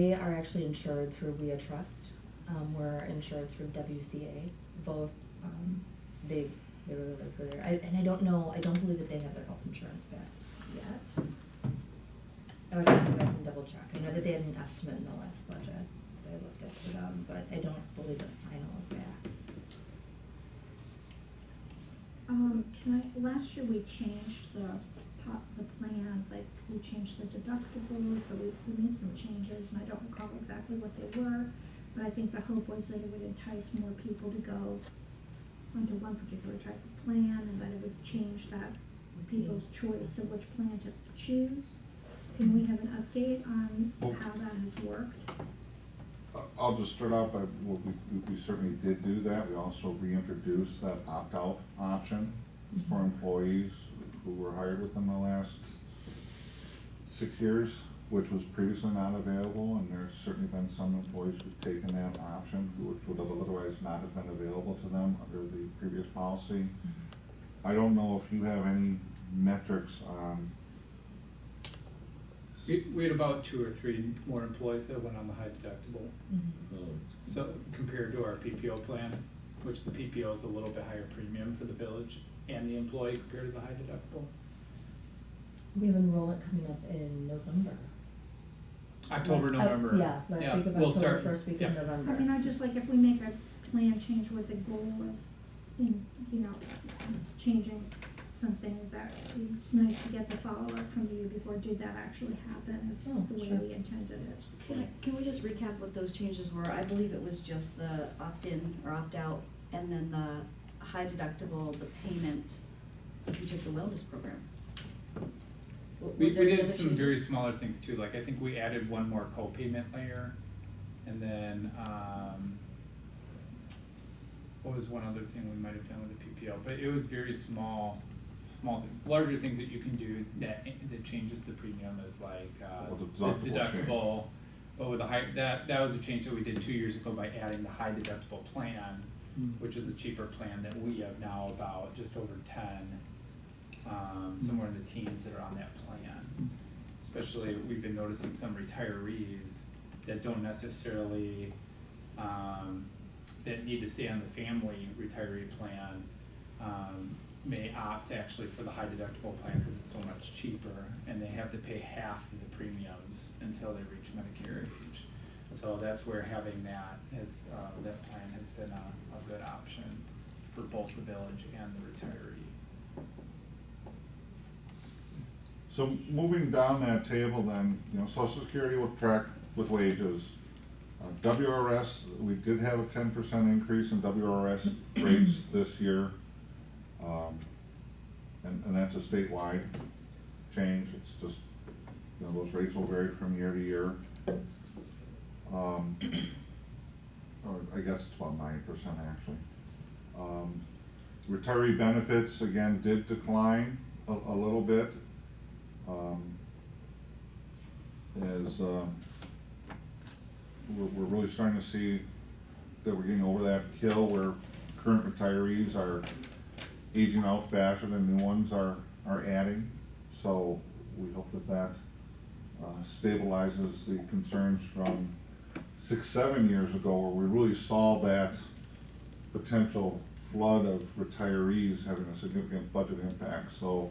They are actually insured through We Trust. We're insured through WCA. Both, they were really for their, and I don't know, I don't believe that they have their health insurance back yet. I would have to go back and double check. I know that they had an estimate in the last budget that I looked at for them, but I don't believe the final is back. Last year we changed the plan, like we changed the deductibles, but we made some changes, and I don't recall exactly what they were, but I think the hope was that it would entice more people to go onto one particular type of plan, and that it would change that people's choice of which plan to choose. Can we have an update on how that has worked? I'll just start off by, well, we certainly did do that. We also reintroduced that opt-out option for employees who were hired within the last 6 years, which was previously not available, and there's certainly been some employees who've taken that option, which would have otherwise not have been available to them under the previous policy. I don't know if you have any metrics on. We had about 2 or 3 more employees that went on the high deductible. So compared to our PPO plan, which the PPO is a little bit higher premium for the village and the employee compared to the high deductible. We have enrollment coming up in November. October, November. Yeah, last week of we'll October, start, first week yeah. of November. I mean, I just like if we make a plan change with a goal of, changing something that, it's nice to get the follow-up from you before did that actually happen, is the way sure. we intended it. Can we just recap what those changes were? I believe it was just the opt-in or opt-out, and then the high deductible, the payment, if you took the wellness program. We Was there any did other some very changes? smaller things too, like I think we added one more co-payment layer, and then, what was one other thing we might have done with the PPO, but it was very small things. Larger things that you can do that changes the premium is like, Well, the deductible. But with the high, that was a change that we did 2 years ago by adding the high deductible plan, which is a cheaper plan that we have now about just over 10, somewhere in the teens that are on that plan. Especially, we've been noticing some retirees that don't necessarily, that need to stay on the family retiree plan, may opt actually for the high deductible plan because it's so much cheaper, and they have to pay half of the premiums until they reach Medicare age. So that's where having that as, that plan has been a good option for both the village and the retiree. So moving down that table then, Social Security will track with wages. WRS, we did have a 10% increase in WRS rates this year. And that's a statewide change. It's just, those rates will vary from year to year. Or I guess it's about 9% actually. Retiree benefits, again, did decline a little bit. As we're really starting to see that we're getting over that hill where current retirees are aging out faster than new ones are adding. So we hope that stabilizes the concerns from 6-7 years ago, where we really saw that potential flood of retirees having a significant budget impact. So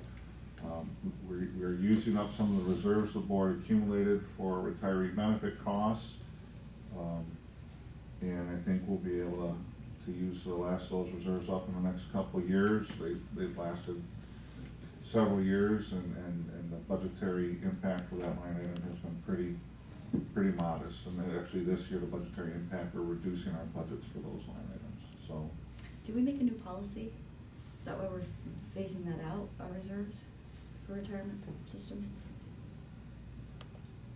we're using up some of the reserves the board accumulated for retiree benefit costs. And I think we'll be able to use the last of those reserves up in the next couple of years. They've lasted several years, and the budgetary impact for that line item has been pretty modest. And then actually this year, the budgetary impact, we're reducing our budgets for those line items. So, Did we make a new policy? Is that why we're phasing that out, our reserves for retirement system?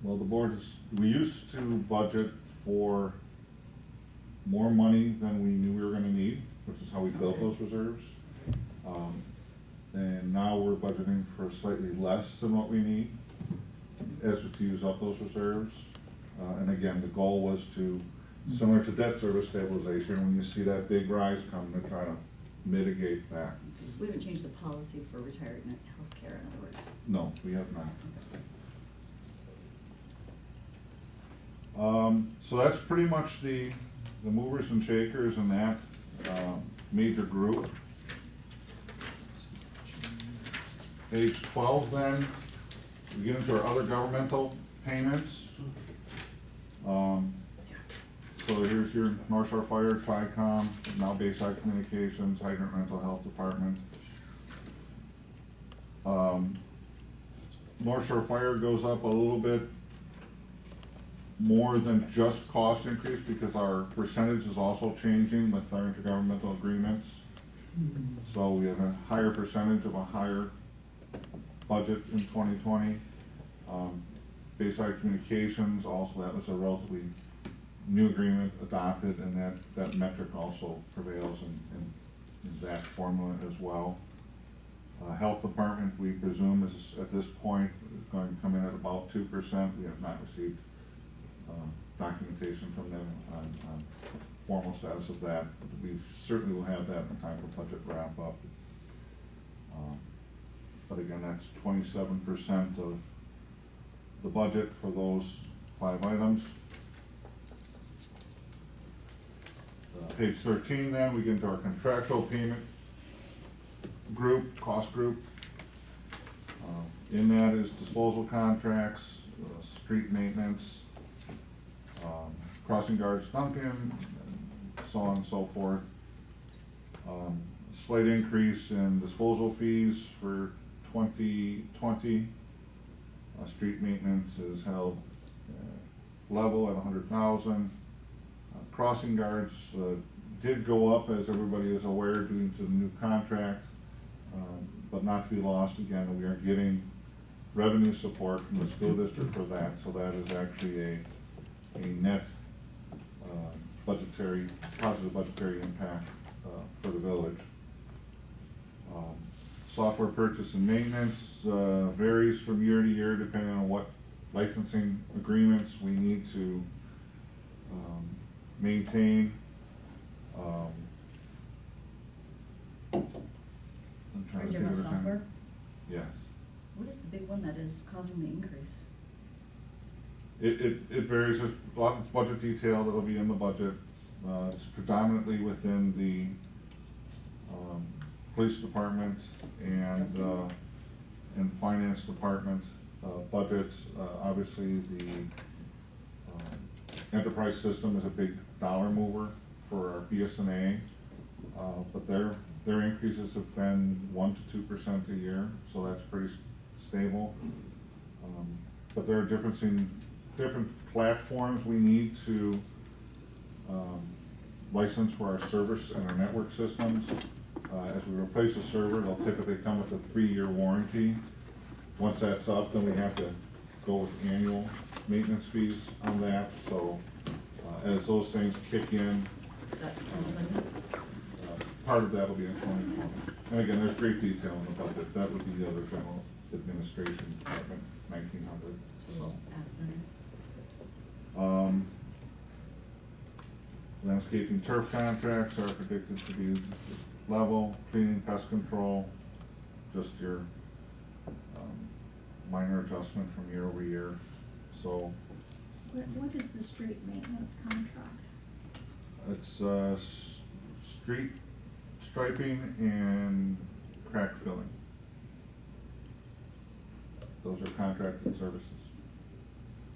well, we used to budget for more money than we knew we were gonna need, which is how we built those reserves. And now we're budgeting for slightly less than what we need as to use up those reserves. And again, the goal was to, similar to debt service stabilization, when you see that big rise come, to try to mitigate that. We haven't changed the policy for retirement healthcare, in other words. No, we have not. So that's pretty much the movers and shakers in that, major group. Page 12 then, we get into our other governmental payments. So here's your North Shore Fire, TRICOM, now Bayside Communications, Hydrant Mental Health Department. North Shore Fire goes up a little bit more than just cost increase because our percentage is also changing with our intergovernmental agreements. So we have a higher percentage of a higher budget in 2020. Bayside Communications, also that was a relatively new agreement adopted, and that metric also prevails in that formula as well. Health Department, we presume is at this point is going to come in at about 2%. We have not received documentation from them on formal status of that. We certainly will have that in time for budget wrap up. But again, that's 27% of the budget for those 5 items. Page 13 then, we get into our contractual payment group, cost group. In that is disposal contracts, street maintenance, crossing guards Duncan, and so on and so forth. Slight increase in disposal fees for 2020. Street maintenance is held level at 100,000. Crossing guards did go up, as everybody is aware, due to the new contract, but not to be lost again. We are getting revenue support from the school district for that, so that is actually a net positive budgetary impact for the village. Software purchase and maintenance varies from year to year depending on what licensing agreements we need to maintain. I'm Are trying you to talking about think of it. software? Yes. What is the big one that is causing the increase? It varies, there's a lot of budget detail that'll be in the budget. It's predominantly within the police department and finance department budgets. Obviously, the enterprise system is a big dollar mover for our BSNA, but their increases have been 1% to 2% a year, so that's pretty stable. But there are different platforms we need to license for our service and our network systems. As we replace a server, they'll typically come with a 3-year warranty. Once that's up, then we have to go with annual maintenance fees on that. So as those things kick in, Is that 2020? part of that will be in 2020. And again, there's great detail in the budget. That would be the other general administration department, 1900. So we'll just ask them. Landscaping turf contracts are predicted to be level. Cleaning, pest control, just your minor adjustment from year over year. So What is the street maintenance contract? it's street striping and crack filling. Those are contracted services.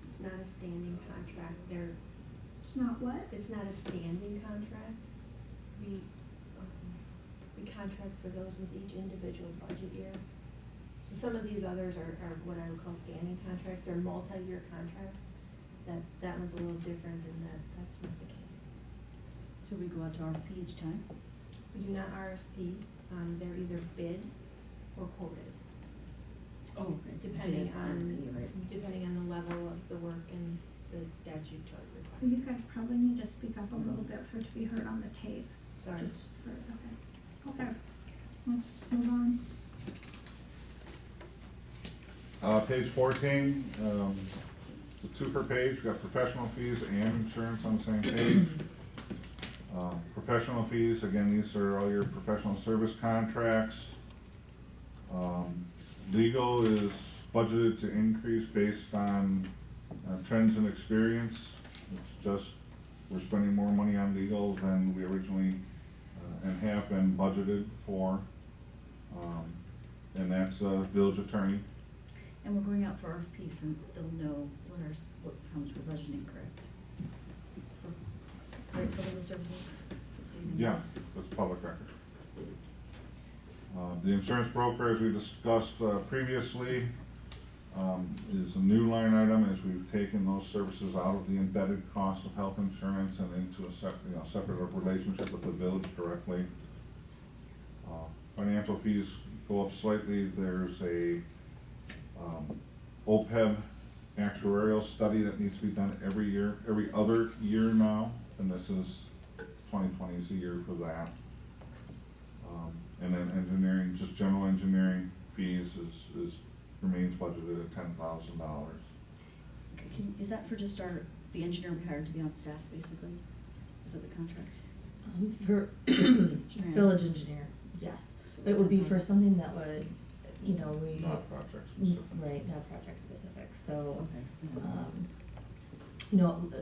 It's not a standing contract, It's not what? it's not a standing contract. We contract for those with each individual budget year. So some of these others are what I would call standing contracts, they're multi-year contracts. That one's a little different in that that's not the case. So we go out to RFP each time? We do not RFP, they're either bid or quoted, Oh, okay. depending Bid, on, RFP, right. depending on the level of the work and the statutory Well, you requirements. guys probably need to speak up a little bit for it to be heard on the tape. Sorry. Just for, okay. Let's move on. Page 14, the 2 per page, we've got professional fees and insurance on the same page. Professional fees, again, these are all your professional service contracts. Legal is budgeted to increase based on trends and experience. just, we're spending more money on legal than we originally, and have been budgeted for. And that's village attorney. And we're going out for RFPs, and they'll know how much we're budgeting, correct? For legal services? So you can Yeah, use- that's public record. The insurance broker, as we discussed previously, is a new line item as we've taken those services out of the embedded cost of health insurance and into a separate relationship with the village directly. Financial fees go up slightly. There's a OPEB actuarial study that needs to be done every other year now, and this is 2020 is the year for that. And then engineering, just general engineering fees remains budgeted at $10,000. Is that for just the engineer we hired to be on staff, basically? Is that the contract? For Strand. village engineer, yes, So but it it's would be for 10,000. something that would, we. Not project specific. Right, not project specific, so, Okay.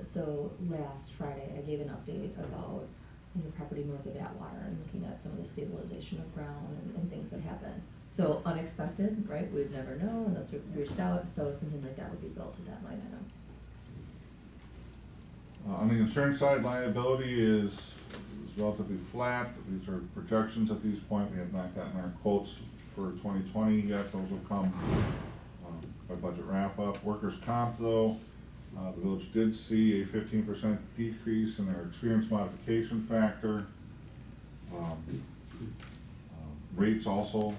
so last Friday, I gave an update about the property north of Atwater and looking at some of the stabilization of ground and things that happen. So unexpected, right, we'd never know unless we reached out, so something like that would be built to that line item. On the insurance side, liability is relatively flat. These are projections at this point. We have not gotten our quotes for 2020 yet. Those will come by budget wrap-up. Workers' comp, though, the village did see a 15% decrease in their experience modification factor. Rates also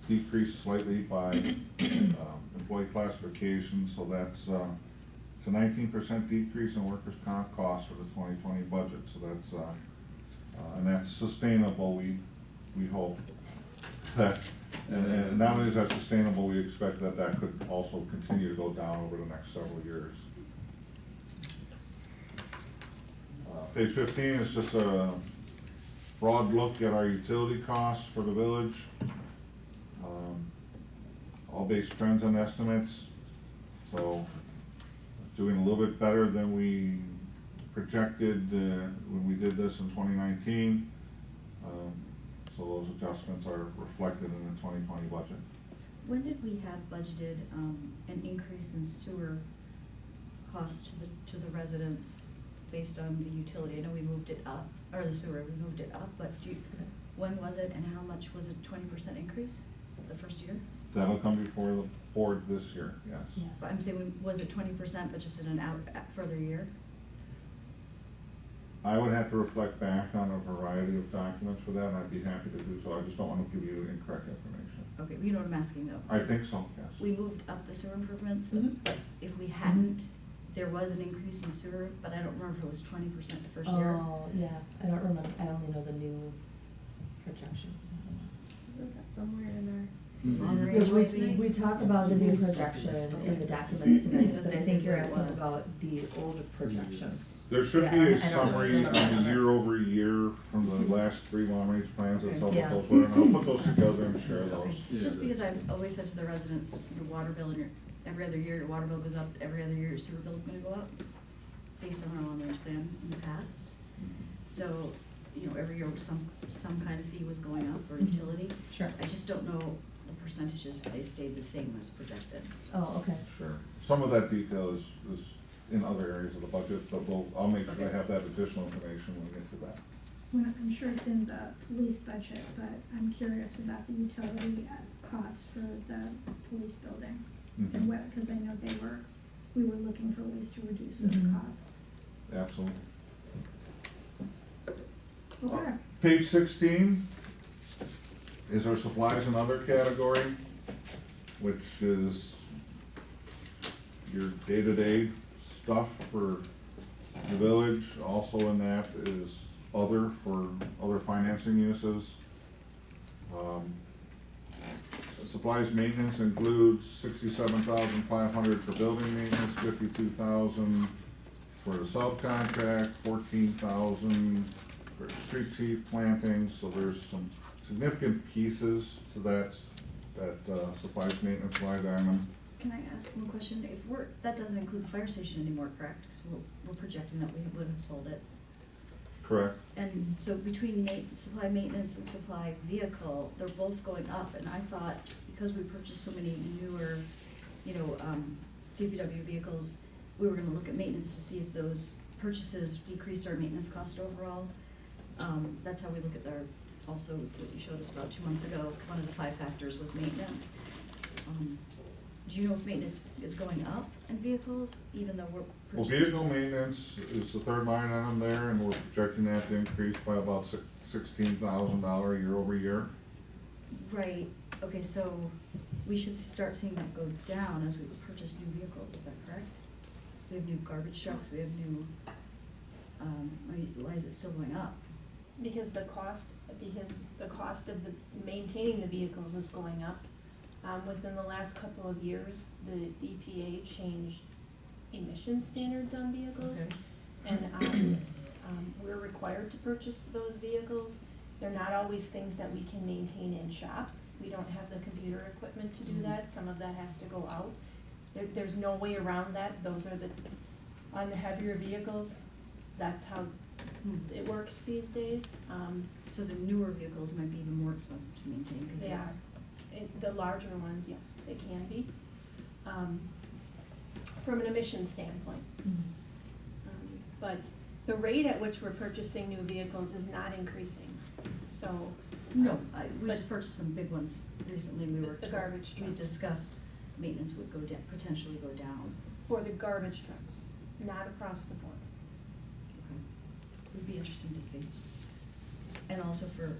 decreased slightly by employee classification, so that's it's a 19% decrease in workers' comp costs for the 2020 budget. So that's and that's sustainable. We hope that, and not only is that sustainable, we expect that could also continue to go down over the next several years. Page 15 is just a broad look at our utility costs for the village. All based trends and estimates, so doing a little bit better than we projected when we did this in 2019. So those adjustments are reflected in the 2020 budget. When did we have budgeted an increase in sewer costs to the residents based on the utility? I know we moved it up, or the sewer, we moved it up, but when was it and how much was it? 20% increase the first year? That'll come before the board this year, yes. Yeah. But I'm saying, was it 20%, but just in an further year? I would have to reflect back on a variety of documents for that, and I'd be happy to do so. I just don't want to give you incorrect information. Okay, you know what I'm asking though? I think so, yes. We moved up the sewer improvements, Mhm. but if we hadn't, there was an increase in sewer, but I don't remember if it was 20% the first year. Oh, yeah, I don't remember, I only know the new projection. Isn't that somewhere in our? Which we talked about the new projection in the documents tonight, but I Doesn't think you're say asking where it was. about the old projection. There should Yeah, be I a don't summary remember. on the year over year from the last 3 long-range plans that tells Yeah. what those were, and I'll put those together and share those. Okay, just because I've always said to the residents, your water bill and every other year, your water bill goes up, every other year, your sewer bill's gonna go up, based on our long-range plan in the past. So, every year some kind of fee was going up, or Mhm. utility. Sure. I just don't know the percentages, if they stayed the same as projected. Oh, okay. Sure. Some of that detail is in other areas of the budget, but I'll make sure I have that additional information when we get to that. Well, I'm sure it's in the police budget, but I'm curious about the utility costs for the police building. And what, because I know we were looking for ways to reduce those Mhm. costs. Absolutely. Okay. Page 16 is our supplies and other category, which is your day-to-day stuff for the village. Also in that is other for other financing uses. Supplies maintenance includes $67,500 for building maintenance, $52,000 for the subcontract, $14,000 for street tree plantings. So there's some significant pieces to that supplies maintenance line item. Can I ask one question? If that doesn't include the fire station anymore, correct? Because we're projecting that we would have sold it. Correct. And so between supply maintenance and supply vehicle, they're both going up, and I thought because we purchased so many newer, DPW vehicles, we were gonna look at maintenance to see if those purchases decreased our maintenance cost overall. That's how we look at also what you showed us about 2 months ago, one of the 5 factors was maintenance. Do you know if maintenance is going up in vehicles, even though we're Well, purchasing? vehicle maintenance is the third line item there, and we're projecting that to increase by about $16,000 year over year. Right, okay, so we should start seeing that go down as we purchase new vehicles, is that correct? We have new garbage trucks, we have new, why is it still going up? Because the cost of maintaining the vehicles is going up. Within the last couple of years, the EPA changed emission standards on vehicles. Okay. And, we're required to purchase those vehicles. They're not always things that we can maintain in shop. We don't have the computer equipment to do that. Some of that has to go out. There's no way around that. Those are on the heavier vehicles, that's how it works these days. So the newer vehicles might be even more expensive to maintain, because They are. The larger ones, yes, they can be, from an emission standpoint. But the rate at which we're purchasing new vehicles is not increasing, so. No, we but- just purchased some big ones recently, The garbage we trucks. discussed maintenance would potentially go down. For the garbage trucks, not across the board. Okay. Would be interesting to see. And also for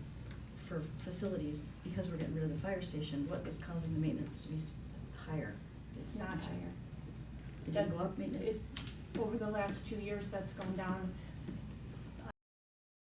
facilities, because we're getting rid of the fire station, what is causing the maintenance to be higher? It's not higher. It didn't go up, maintenance? Over the last 2 years, that's gone down